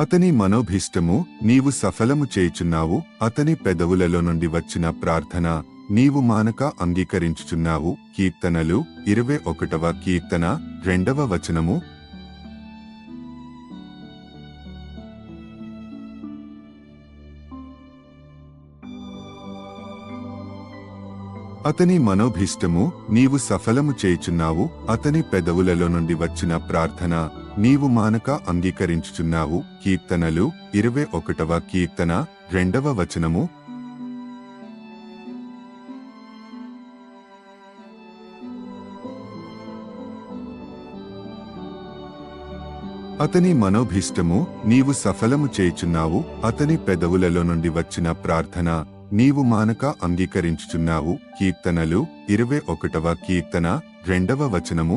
అతని మనోభీష్టము నీవు సఫలము చేయుచున్నావు. అతని పెదవులలో నుండి వచ్చిన ప్రార్థన నీవు మానక అంగీకరించుచున్నావు. కీర్తనలు 21వ కీర్తన 2వ వచనము. అతని మనోభీష్టము నీవు సఫలము చేయుచున్నావు. అతని పెదవులలో నుండి వచ్చిన ప్రార్థన నీవు మానక అంగీకరించుచున్నావు. కీర్తనలు 21వ కీర్తన 2వ వచనము. అతని మనోభీష్టము నీవు సఫలము చేయుచున్నావు. అతని పెదవులలో నుండి వచ్చిన ప్రార్థన నీవు మానక అంగీకరించుచున్నావు. కీర్తనలు 21వ కీర్తన 2వ వచనము.